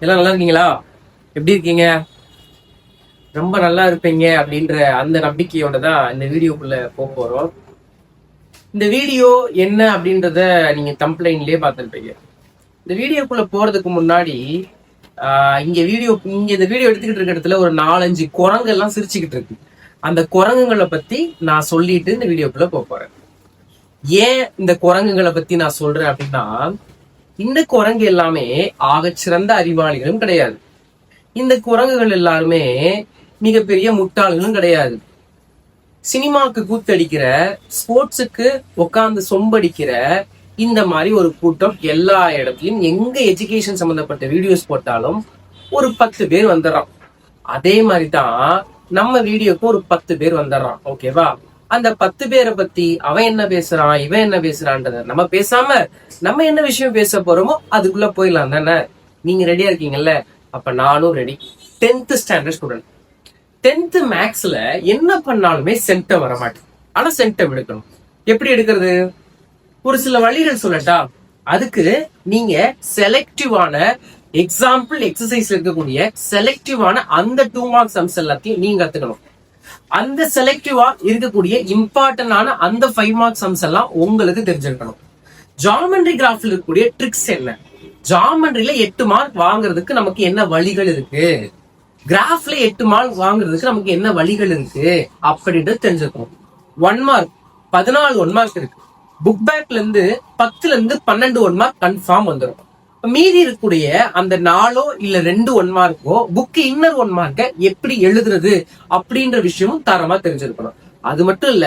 எல்லாம் நல்லா இருக்கீங்களா? எப்படி இருக்கீங்க? ரொம்ப நல்லா இருப்பீங்க அப்படின்ற அந்த நம்பிக்கையோட தான் இந்த வீடியோக்குள்ள போக போறோம். இந்த வீடியோ என்ன அப்படின்றத நீங்க தம்ப்லைன்லயே பார்த்துருப்பீங்க. இந்த வீடியோக்குள்ள போறதுக்கு முன்னாடி இங்க இந்த வீடியோ எடுத்துக்கிட்டு இருக்க இடத்துல ஒரு 4-5 குரங்கு எல்லாம் சிரிச்சுக்கிட்டு இருக்கு. அந்த குரங்குகளை பத்தி நான் சொல்லிட்டு இந்த வீடியோக்குள்ள போக போறேன். ஏன் இந்த குரங்குகளை பத்தி நான் சொல்றேன் அப்படின்னா, இந்த குரங்கு எல்லாமே ஆகச்சிறந்த அறிவாளிகளும் கிடையாது. இந்த குரங்குகள் எல்லாருமே மிகப்பெரிய முட்டாள்களும் கிடையாது. சினிமாக்கு கூத்தடிக்கிற, ஸ்போர்ட்ஸுக்கு உட்கார்ந்து சொம்படிக்கிற இந்த மாதிரி ஒரு கூட்டம் எல்லா இடத்துலயும் எங்க எஜுகேஷன் சம்பந்தப்பட்ட வீடியோஸ் போட்டாலும் ஒரு 10 பேர் வந்துடுறான். அதே மாதிரிதான் நம்ம வீடியோக்கு ஒரு 10 பேர் வந்துடுறான். ஓகேவா? அந்த 10 பேரை பத்தி அவன் என்ன பேசுறான், இவன் என்ன பேசுறான்றத நம்ம பேசாம நம்ம என்ன விஷயம் பேச போறோமோ அதுக்குள்ள போயிடலாம் தானே. நீங்க ரெடியா இருக்கீங்கல்ல? அப்ப நானும் ready. 10th standard student. 10th மேக்ஸ்ல என்ன பண்ணாலுமே சென்டம் வர மாட்டேன். ஆனா சென்டம் எடுக்கணும். எப்படி எடுக்கிறது? ஒரு சில வழிகள் சொல்லட்டா? அதுக்கு நீங்க செலக்டிவான எக்ஸாம்பிள் எக்ஸசைஸ்ல இருக்கக்கூடிய செலக்டிவான அந்த 2 மார்க் சம்ஸ் எல்லாத்தையும் நீங்க கத்துக்கணும். அந்த செலக்டிவா இருக்கக்கூடிய இம்பார்ட்டன்டான அந்த 5 மார்க் சம்ஸ் எல்லாம் உங்களுக்கு தெரிஞ்சிருக்கணும். ஜாமெண்ட்ரி கிராஃப்ல இருக்கக்கூடிய ட்ரிக்ஸ் என்ன, ஜாமெண்ட்ரியில 8 மார்க் வாங்குறதுக்கு நமக்கு என்ன வழிகள் இருக்கு, கிராஃப்ல 8 மார்க் வாங்குறதுக்கு நமக்கு என்ன வழிகள் இருக்கு அப்படின்றது தெரிஞ்சுக்கணும். 1 மார்க் 14 1 மார்க் இருக்கு. புக் பேக்ல இருந்து 10ல இருந்து 12 1 மார்க் கன்ஃபார்ம் வந்துடும். மீதி இருக்கக்கூடிய அந்த 4 இல்ல 2 1 மார்க்கோ புக் இன்னர் 1 மார்க்க எப்படி எழுதுறது அப்படின்ற விஷயமும் தரமா தெரிஞ்சிருக்கணும். அது மட்டும் இல்ல,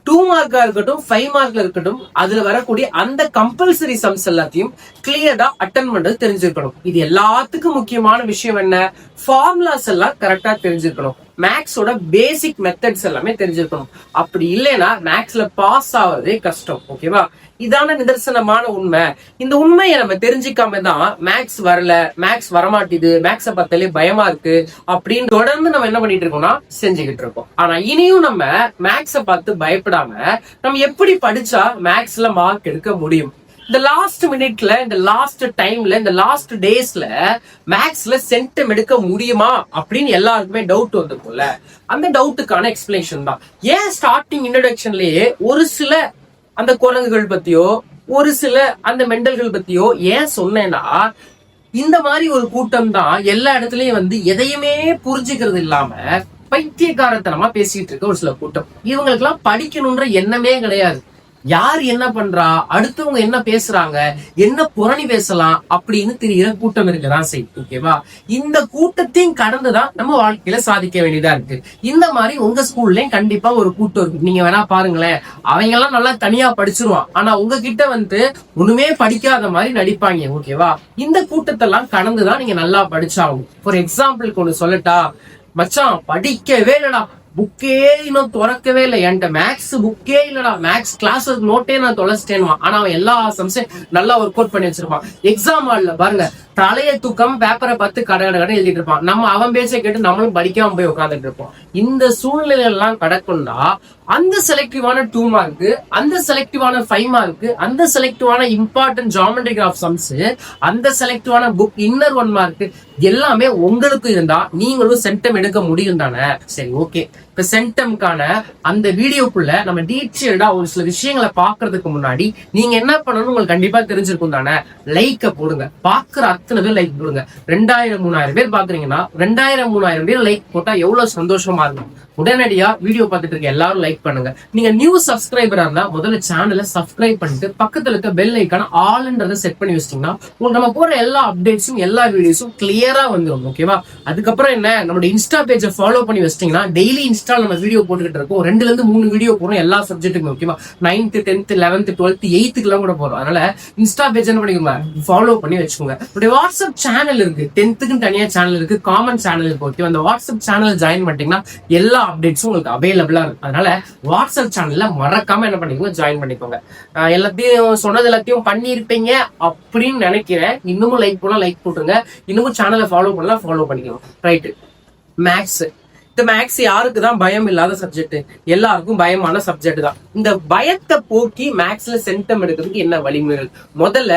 2 மார்க்கா இருக்கட்டும் 5 மார்க்ல இருக்கட்டும், அதுல வரக்கூடிய அந்த கம்பல்சரி சம்ஸ் எல்லாத்தையும் கிளியரா அட்டன் பண்றது தெரிஞ்சிருக்கணும். இது எல்லாத்துக்கும் முக்கியமான விஷயம் என்ன? ஃபார்முலாஸ் எல்லாம் கரெக்டா தெரிஞ்சிருக்கணும். மேக்ஸோட பேசிக் மெத்தட்ஸ் எல்லாமே தெரிஞ்சிருக்கணும். அப்படி இல்லைன்னா மேக்ஸ்ல பாஸ் ஆவறதே கஷ்டம். ஓகேவா? இதான நிதர்சனமான உண்மை. இந்த உண்மையை நம்ம தெரிஞ்சுக்காம தான் மேக்ஸ் வரல, மேக்ஸ் வரமாட்டேது, மேக்ஸ பார்த்தாலே பயமா இருக்கு அப்படின்னு தொடர்ந்து நம்ம என்ன பண்ணிட்டு இருக்கோம்னா செஞ்சுக்கிட்டு இருக்கோம். ஆனா இனியும் நம்ம மேக்ஸ பார்த்து பயப்படாம நம்ம எப்படி படிச்சா மேக்ஸ்ல மார்க் எடுக்க முடியும்? இந்த லாஸ்ட் மினிட்ல, இந்த லாஸ்ட் டைம்ல, இந்த லாஸ்ட் டேஸ்ல மேக்ஸ்ல சென்டம் எடுக்க முடியுமா அப்படின்னு எல்லாருக்குமே டவுட் வந்துருக்கும்ல. அந்த டவுட்டுக்கான எக்ஸ்பிளேஷன் தான். ஏன் ஸ்டார்டிங் இன்ட்ரோடக்ஷன்லயே ஒரு சில அந்த குரங்குகள் பத்தியோ ஒரு சில அந்த மெண்டல்கள் பத்தியோ ஏன் சொன்னேன்னா, இந்த மாதிரி ஒரு கூட்டம் தான் எல்லா இடத்துலயும் வந்து எதையுமே புரிஞ்சுக்கிறது இல்லாம பைத்தியக்காரத்தனமா பேசிட்டு இருக்க ஒரு சில கூட்டம். இவங்களுக்கு எல்லாம் படிக்கணும்ன்ற எண்ணமே கிடையாது. யார் என்ன பண்றா, அடுத்தவங்க என்ன பேசுறாங்க, என்ன புரணி பேசலாம் அப்படின்னு தெரியற கூட்டம் இருக்கதான் செய்யும். ஓகேவா? இந்த கூட்டத்தையும் கடந்துதான் நம்ம வாழ்க்கையில சாதிக்க வேண்டியதா இருக்கு. இந்த மாதிரி உங்க ஸ்கூல்லயும் கண்டிப்பா ஒரு கூட்டம் இருக்கு. நீங்க வேணா பாருங்களேன், அவங்க எல்லாம் நல்லா தனியா படிச்சிருவான். ஆனா உங்ககிட்ட வந்து ஒண்ணுமே படிக்காத மாதிரி நடிப்பாங்க. ஓகேவா? இந்த கூட்டத்தெல்லாம் கடந்துதான் நீங்க நல்லா படிச்சாகும். ஃபார் எக்ஸாம்பிளுக்கு ஒண்ணு சொல்லட்டா? மச்சான் படிக்கவே இல்லடா, புக்கே இன்னும் திறக்கவே இல்லை, என்கிட்ட மேக்ஸ் புக்கே இல்லடா, மேக்ஸ் கிளாஸ் நோட்டே நான் தொலைச்சிட்டேன்வான். ஆனா அவன் எல்லா சம்ஸையும் நல்லா ஒர்க் அவுட் பண்ணி வச்சிருப்பான். எக்ஸாம் ஹால்ல பாருங்க, தலையை தூக்கம் பேப்பரை பார்த்து கடை எழுதிட்டு இருப்பான். நம்ம அவன் பேச கேட்டு நம்மளும் படிக்காம போய் உட்காந்துட்டு இருப்போம். இந்த சூழ்நிலை எல்லாம் கடக்கும்னா அந்த செலக்டிவான 2 மார்க்கு, அந்த செலக்டிவான 5 மார்க்கு, அந்த செலக்டிவான இம்பார்ட்டன்ட் ஜாமெண்ட்ரி கிராஃப் சம்ஸ், அந்த செலக்டிவான புக் இன்னர் 1 மார்க் எல்லாமே உங்களுக்கு இருந்தா நீங்களும் சென்டம் எடுக்க முடியும் தானே? சரி, ஓகே. இப்ப சென்டம்கான அந்த வீடியோக்குள்ள நம்ம டீட்டெயில்டா ஒரு சில விஷயங்களை பாக்குறதுக்கு முன்னாடி நீங்க என்ன பண்ணணும் உங்களுக்கு கண்டிப்பா தெரிஞ்சிருக்கும் தானே. லைக்க போடுங்க. பாக்குற அத்தனை பேர் லைக் போடுங்க. 2000-3000 பேர் பாக்குறீங்கன்னா 2000-3000 பேர் லைக் போட்டா எவ்வளவு சந்தோஷமா இருக்கும். உடனடியா வீடியோ பார்த்துட்டு இருக்க எல்லாரும் லைக் பண்ணுங்க. நீங்க நியூ சப்ஸ்கிரைபரா இருந்தா முதல்ல சேனலை சப்ஸ்கிரைப் பண்ணிட்டு பக்கத்துல இருக்க பெல் ஐக்கான ஆல்ன்றதை செட் பண்ணி வச்சிட்டீங்கன்னா உங்களுக்கு நம்ம போற எல்லா அப்டேட்ஸும் எல்லா வீடியோஸும் கிளியரா வந்துடும். ஓகேவா? அதுக்கப்புறம் என்ன, நம்மளோட இன்ஸ்டா பேஜை ஃபாலோ பண்ணி வச்சிட்டீங்கன்னா டெய்லி இன்ஸ்டா நம்ம வீடியோ போட்டுக்கிட்டு இருக்கோம். 2ல இருந்து 3 வீடியோ போறோம் எல்லா சப்ஜெக்ட்டுக்கும். ஓகேவா? 9th 10th 11th 12th 8th எல்லாம் கூட போறோம். அதனால இன்ஸ்டா பேஜ் என்ன பண்ணிக்கோங்க, ஃபாலோ பண்ணி வச்சுக்கோங்க. உடைய வாட்ஸ்அப் சேனல் இருக்கு, 10th தனியா சேனல் இருக்கு, காமன் சேனல் இருக்கு. ஓகே, அந்த வாட்ஸ்அப் சேனல் ஜாயின் பண்ணிட்டீங்கன்னா எல்லா அப்டேட்ஸும் உங்களுக்கு அவைலபிளா இருக்கு. அதனால வாட்ஸ்அப் சேனல்ல மறக்காம என்ன பண்ணிக்கோங்க, ஜாயின் பண்ணிக்கோங்க. எல்லாத்தையும் சொன்னது எல்லாத்தையும் பண்ணிருப்பீங்க அப்படின்னு நினைக்கிறேன். இன்னமும் லைக் பண்ணலாம் லைக் போட்டுருங்க. இன்னமும் சேனலை ஃபாலோ பண்ணலாம் ஃபாலோ பண்ணிக்கோங்க. ரைட்டு. மேக்ஸ் இந்த மேக்ஸ் யாருக்கு தான் பயம் இல்லாத சப்ஜெக்ட்? எல்லாருக்கும் பயமான சப்ஜெக்ட் தான். இந்த பயத்தை போக்கி மேக்ஸ்ல சென்டம் எடுக்கிறதுக்கு என்ன வழிமுறைகள்? முதல்ல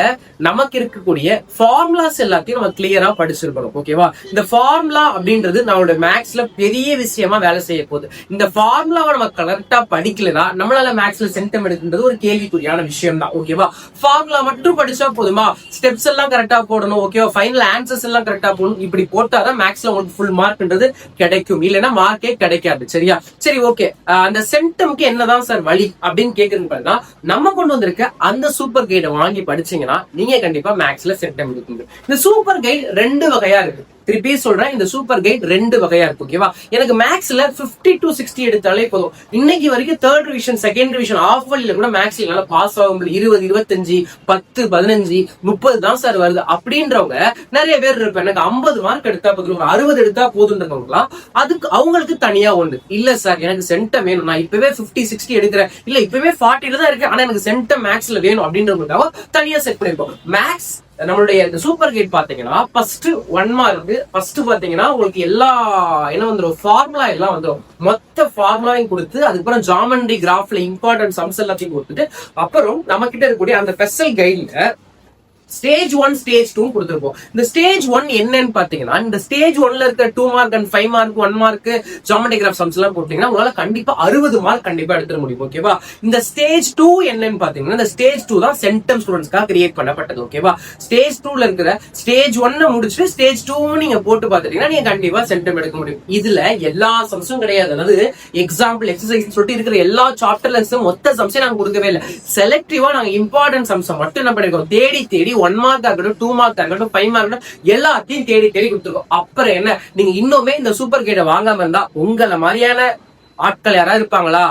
நமக்கு இருக்கக்கூடிய ஃபார்முலாஸ் எல்லாத்தையும் நம்ம கிளியரா படிச்சிருக்கணும். ஓகேவா? இந்த ஃபார்முலா அப்படின்றது நம்மளோட மேக்ஸ்ல பெரிய விஷயமா வேலை செய்ய போகுது. இந்த ஃபார்முலாவை நம்ம கரெக்டா படிக்கலனா நம்மளால மேக்ஸ்ல சென்டம் எடுக்கிறது ஒரு கேள்விக்குறியான விஷயம் தான். ஓகேவா? ஃபார்முலா மட்டும் படிச்சா போதுமா? ஸ்டெப்ஸ் எல்லாம் கரெக்டா போடணும். ஓகேவா? ஃபைனல் ஆன்சர்ஸ் எல்லாம் கரெக்டா போடணும். இப்படி போட்டாதான் மேக்ஸ்ல உங்களுக்கு ஃபுல் மார்க்ன்றது கிடைக்கும். இல்லைன்னா மார்க்கே கிடைக்காது. சரியா? சரி, ஓகே. அந்த சென்டம்க்கு என்னதான் சார் வழி அப்படின்னு கேக்குறீங்க. நம்ம கொண்டு வந்திருக்க அந்த சூப்பர் கைடை வாங்கி படிச்சீங்கன்னா நீங்க கண்டிப்பா மேக்ஸ்ல சென்டம் எடுப்பீங்க. இந்த சூப்பர் கைட் 2 வகையா இருக்கு. திருப்பி சொல்றேன், இந்த சூப்பர் கைட் 2 வகையா இருக்கு. ஓகேவா? எனக்கு மேக்ஸ்ல 50 to 60 எடுத்தாலே போதும். இன்னைக்கு வரைக்கும் 3rd revision 2nd revision of வழியில கூட மேக்ஸ்ல என்னால பாஸ் ஆக முடியும். 20, 25, 10, 15, 30 தான் சார் வருது அப்படின்றவங்க நிறைய பேர் இருப்பேன். எனக்கு 50 மார்க் எடுத்தா போதும், 60 எடுத்தா போதுன்றவங்களாம் அதுக்கு அவங்களுக்கு தனியா ஒன்று. இல்ல சார், எனக்கு சென்டம் வேணும், நான் இப்பவே 50, 60 எடுக்கிறேன், இல்ல இப்பவே 40 தான் இருக்கு, ஆனா எனக்கு சென்டம் மேக்ஸ்ல வேணும் அப்படின்றவங்களுக்காக தனியா செட் பண்ணிருக்கோம். மேக்ஸ் நம்மளுடைய இந்த சூப்பர் கைட் பாத்தீங்கன்னா ஃபர்ஸ்ட் 1 மார்க் ஃபர்ஸ்ட் பாத்தீங்கன்னா உங்களுக்கு எல்லா என்ன வந்துடும், ஃபார்முலா எல்லாம் வந்துடும். மொத்த ஃபார்முலாவையும் கொடுத்து அதுக்கப்புறம் ஜாமெண்ட்ரி கிராஃப்ல இம்பார்ட்டன்ட் சம்ஸ் எல்லாத்தையும் கொடுத்துட்டு அப்புறம் நம்ம கிட்ட இருக்கக்கூடிய அந்த ஸ்பெஷல் கைட்ல ஸ்டேஜ் 1 ஸ்டேஜ் 2 கொடுத்துருப்போம். இந்த ஸ்டேஜ் 1 என்னன்னு பாத்தீங்கன்னா, இந்த ஸ்டேஜ் 1ல இருக்க 2 mark and 5 mark 1 mark geometric graph sums எல்லாம் போட்டீங்கன்னா உங்களால கண்டிப்பா 60 மார்க் கண்டிப்பா எடுத்துட முடியும். ஓகேவா? இந்த ஸ்டேஜ் 2 என்னன்னு பாத்தீங்கன்னா, இந்த ஸ்டேஜ் 2 தான் சென்டம் ஸ்டூடெண்ட்ஸ்க்காக கிரியேட் பண்ணப்பட்டது. ஓகேவா? ஸ்டேஜ் 2ல இருக்கிற ஸ்டேஜ் 1 முடிச்சுட்டு ஸ்டேஜ் 2 நீங்க போட்டு பாத்துட்டீங்கன்னா நீங்க கண்டிப்பா சென்டம் எடுக்க முடியும். இதுல எல்லா சம்ஸும் கிடையாது. அதாவது எக்ஸாம்பிள் எக்ஸசைஸ் சொல்லிட்டு இருக்கிற எல்லா சாப்டர்ல மொத்த சம்ஸே நாங்க கொடுக்கவே இல்லை. செலக்டிவா நாங்க இம்பார்ட்டன்ட் சம்ஸ் மட்டும் என்ன பண்ணிருக்கோம், தேடி தேடி 1 மார்க் ஆகட்டும், 2 மார்க் ஆகட்டும், 5 மார்க் எல்லாத்தையும் தேடி தேடி கொடுத்துருக்கோம். அப்புறம் என்ன, நீங்க இன்னுமே இந்த சூப்பர் கைடை வாங்காம இருந்தா உங்களை மாதிரியான ஆட்கள் யாராவது இருப்பாங்களா?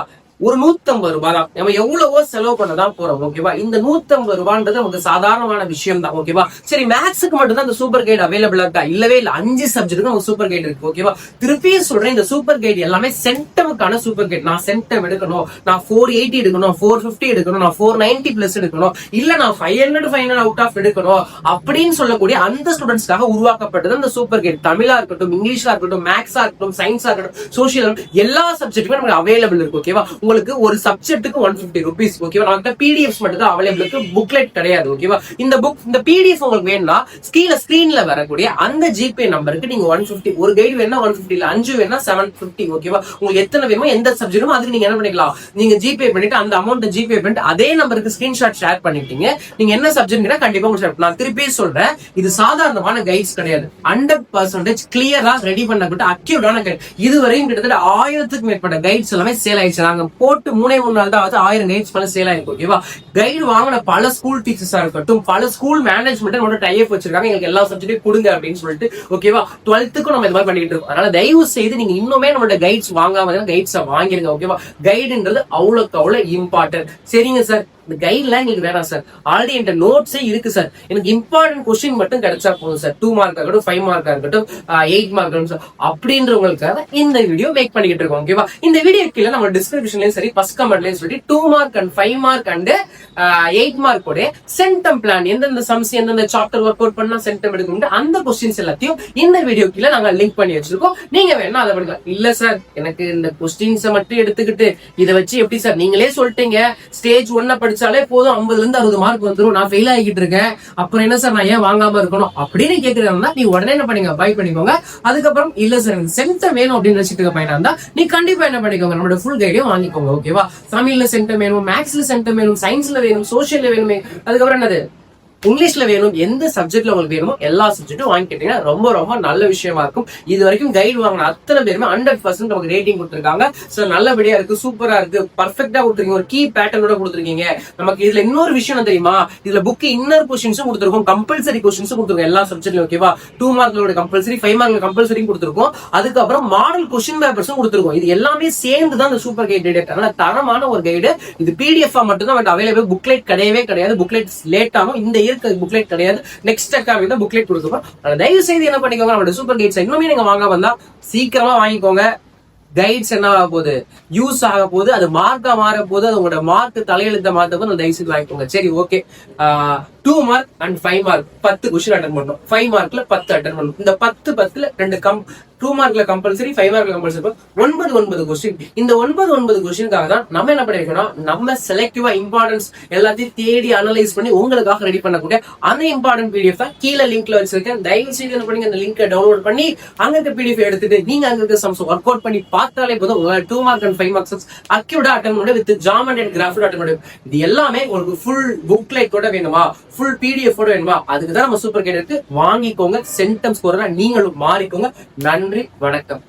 ஒரு 150 ரூபாய் தான். நம்ம எவ்வளவோ செலவு பண்ணதான் போறோம். ஓகேவா? இந்த 150 ரூபான்றது நமக்கு சாதாரணமான விஷயம் தான். ஓகேவா? சரி, மேத்ஸுக்கு மட்டும் தான் இந்த சூப்பர் கைட் அவைலபிளா இருக்கா? இல்லவே இல்ல. 5 சப்ஜெக்ட்டுக்கு நம்ம சூப்பர் கைட் இருக்கு. ஓகேவா? திருப்பியும் சொல்றேன், இந்த சூப்பர் கைட் எல்லாமே சென்டமுக்கான சூப்பர் கைட். நான் சென்டம் எடுக்கணும், நான் 480 எடுக்கணும், 450 எடுக்கணும், நான் 490 பிளஸ் எடுக்கணும், இல்ல நான் 500 500 அவுட் ஆஃப் எடுக்கணும் அப்படின்னு சொல்லக்கூடிய அந்த ஸ்டூடெண்ட்ஸ்க்காக உருவாக்கப்பட்டது இந்த சூப்பர் கைட். தமிழா இருக்கட்டும், இங்கிலீஷா இருக்கட்டும், மேக்ஸா இருக்கட்டும், சயின்ஸா இருக்கட்டும், சோசியல், எல்லா சப்ஜெக்ட்டுமே நமக்கு அவைலபிள் இருக்கு. ஓகேவா? உங்களுக்கு ஒரு சப்ஜெக்ட்டுக்கு 150 rupees. ஓகேவா? நமக்கு பிடிஎஃப் மட்டும் தான் அவைலபிள் இருக்கு, புக்லெட் கிடையாது. ஓகேவா? இந்த பிடிஎஃப் உங்களுக்கு வேணும்னா ஸ்கிரீன்ல வரக்கூடிய அந்த ஜிபே நம்பருக்கு நீங்க 150, ஒரு கைடு வேணா 150, இல்ல 5 வேணா 750. ஓகேவா? உங்களுக்கு எத்தனை வேணுமோ எந்த சப்ஜெக்டும் அதுக்கு நீங்க என்ன பண்ணிக்கலாம், நீங்க ஜிபே பண்ணிட்டு அந்த அமௌண்ட் ஜிபே பண்ணிட்டு அதே நம்பருக்கு ஸ்கிரீன்ஷாட் ஷேர் பண்ணிட்டீங்க. நீங்க என்ன சப்ஜெக்ட் கண்டிப்பா உங்களுக்கு நான் திருப்பி சொல்றேன், இது சாதாரணமான கைட்ஸ் கிடையாது. 100% கிளியரா ரெடி பண்ணப்பட்ட அக்யூர்டான கைட். இதுவரையும் கிட்டத்தட்ட 1000க்கு மேற்பட்ட கைட்ஸ் எல்லாமே சேல் ஆயிடுச்சு. நாங்க போட்டு 3 நாள் தான் 1000 கைட்ஸ் மேல சேல் ஆயிருக்கு. ஓகேவா? கைடு வாங்கின பல ஸ்கூல் டீச்சர்ஸா இருக்கட்டும், பல ஸ்கூல் மேனேஜ்மெண்ட் டைப் வச்சிருக்காங்க, எங்களுக்கு எல்லா சப்ஜெக்ட்டும் கொடுங்க அப்படின்னு சொல்லிட்டு. ஓகேவா? 12க்கும் நம்ம இந்த மாதிரி பண்ணிட்டு இருக்கோம். அதனால தயவு செய்து நீங்க இன்னுமே நம்மளோட கைட்ஸ் வாங்காம கைட்ஸ் வாங்கிருங்க. ஓகேவா? கைடுன்றது அவ்வளவுக்கு அவ்வளவு இம்பார்ட்டன்ட். சரிங்க சார், இந்த கைட்லாம் எங்களுக்கு வேணாம் சார், ஆல்ரெடி என்கிட்ட நோட்ஸே இருக்கு சார், எனக்கு இம்பார்ட்டன்ட் கொஸ்டின் மட்டும் கிடைச்சா போதும் சார், 2 மார்க் ஆகட்டும், 5 மார்க் ஆகட்டும், 8 மார்க் ஆகட்டும் சார் அப்படின்றவங்களுக்காக இந்த வீடியோ மேக் பண்ணிக்கிட்டு இருக்கோம். ஓகேவா? இந்த வீடியோ கீழே நம்ம டிஸ்கிரிப்ஷன்லயும் சரி, ஃபர்ஸ்ட் கமெண்ட்லயும் சொல்லி 2 mark and 5 mark and 8 mark உடைய சென்டம் பிளான், எந்தெந்த சம்ஸ் எந்தெந்த சாப்டர் ஒர்க் அவுட் பண்ணா சென்டம் எடுக்கணும் அந்த கொஸ்டின்ஸ் எல்லாத்தையும் இந்த வீடியோ கீழே நாங்க லிங்க் பண்ணி வச்சிருக்கோம். நீங்க வேணா அதை படிக்கலாம். இல்ல சார், எனக்கு இந்த கொஸ்டின்ஸை மட்டும் எடுத்துக்கிட்டு இதை வச்சு எப்படி சார், நீங்களே சொல்லிட்டீங்க ஸ்டேஜ் 1 படிச்சாலே போதும் 50ல இருந்து 60 மார்க் வந்துடும், நான் ஃபெயில் ஆகிட்டு இருக்கேன், அப்புறம் என்ன சார் நான் ஏன் வாங்காம இருக்கணும் அப்படின்னு கேக்குறதா நீ உடனே என்ன பண்ணீங்க, பை பண்ணிக்கோங்க. அதுக்கப்புறம் இல்ல சார் எனக்கு சென்டம் வேணும் அப்படின்னு வச்சுட்டு இருக்க பையனா இருந்தா நீ கண்டிப்பா என்ன பண்ணிக்கோங்க, நம்மளோட ஃபுல் கைடையும் வாங்கிக்கோங்க. ஓகேவா? தமிழ்ல சென்டம் வேணும், மேக்ஸ்ல சென்டம் வேணும், சயின்ஸ்ல வேணும், சோசியல்ல வேணுமே, அதுக்கப்புறம் என்னது இங்கிலீஷ்ல வேணும், எந்த சப்ஜெக்ட்ல உங்களுக்கு வேணுமோ எல்லா சப்ஜெக்டும் வாங்கிக்கிட்டீங்கன்னா ரொம்ப ரொம்ப நல்ல விஷயமா இருக்கும். இது வரைக்கும் கைடு வாங்கின அத்தனை பேருமே 100% நமக்கு ரேட்டிங் கொடுத்துருக்காங்க. நல்லபடியா இருக்கு, சூப்பரா இருக்கு, பர்ஃபெக்டா கொடுத்துருக்கீங்க, ஒரு கீ பேட்டர்னோட கொடுத்துருக்கீங்க. நமக்கு இதுல இன்னொரு விஷயம் தெரியுமா, இதுல புக் இன்னர் கொஸ்டின்ஸும் கொடுத்துருக்கோம், கம்பல்சரி கொஸ்டின்ஸும் கொடுத்துருக்கோம் எல்லா சப்ஜெக்ட்லயும். ஓகேவா? 2 மார்க்லோட கம்பல்சரி, 5 மார்க்ல கம்பல்சரி கொடுத்துருக்கோம். அதுக்கப்புறம் மாடல் கொஸ்டின் பேப்பர்ஸும் கொடுத்துருக்கோம். இது எல்லாமே சேர்ந்து தான் இந்த சூப்பர் கைட் கைடு. அதனால தரமான ஒரு கைடு. இது பிடிஎஃப் மட்டும் தான் அவைலபிள், புக்லெட் கிடையவே கிடையாது. புக்லெட் லேட் ஆகும், இந்த புக்லெட் கிடையாது, நெக்ஸ்ட் அக்காவுக்கு புக்லெட் கொடுத்துருக்கோம். தயவு செய்து என்ன பண்ணிக்கோங்க, நம்மளோட சூப்பர் கைட்ஸ் இன்னுமே நீங்க வாங்க வந்தா சீக்கிரமா வாங்கிக்கோங்க. கைட்ஸ் என்ன ஆக போகுது, யூஸ் ஆக போகுது, அது மார்க்கா மாற போகுது, அது உங்களோட மார்க் தலையெழுத்த மாத்த போது தயவு செய்து வாங்கிக்கோங்க. சரி, okay. 2 mark and 5 mark 10 question attend பண்ணணும், 5 மார்க்ல 10 அட்டன் பண்ணணும். இந்த 10 10ல 2 2 மார்க்ல கம்பல்சரி, 5 மார்க்ல கம்பல்சரி 9 கொஸ்டின். இந்த 9 கொஸ்டினுக்காக தான் நம்ம என்ன பண்ணிருக்கோம்னா, நம்ம செலக்டிவா இம்பார்ட்டன்ஸ் எல்லாத்தையும் தேடி அனலைஸ் பண்ணி உங்களுக்காக ரெடி பண்ணக்கூடிய அந்த இம்பார்ட்டன்ட் பிடிஎஃப் தான் கீழே லிங்க்ல வச்சிருக்கேன். தயவு செய்து என்ன பண்ணுங்க, அந்த லிங்கை டவுன்லோட் பண்ணி அங்க இருக்க பிடிஎஃப் எடுத்துட்டு நீங்க அங்க இருக்க சம்ஸ் ஒர்க் அவுட் பண்ணி பார்த்தாலே போதும், உங்களால 2 மார்க் அண்ட் 5 மார்க்ஸ் அக்யூரேட்டா அட்டெண்ட் பண்ண with geometry and graph attend பண்ண. இது எல்லாமே உங்களுக்கு ஃபுல் புக்லைட் கூட வேணுமா, ஃபுல் பிடிஎஃப் கூட வேணுமா, அதுக்கு தான் நம்ம சூப்பர் கைட் இருக்கு. வாங்கிக்கோங்க, சென்டம் ஸ்கோரரா நீங்களும் மாறிக்கோங்க. நன்றி, வணக்கம்.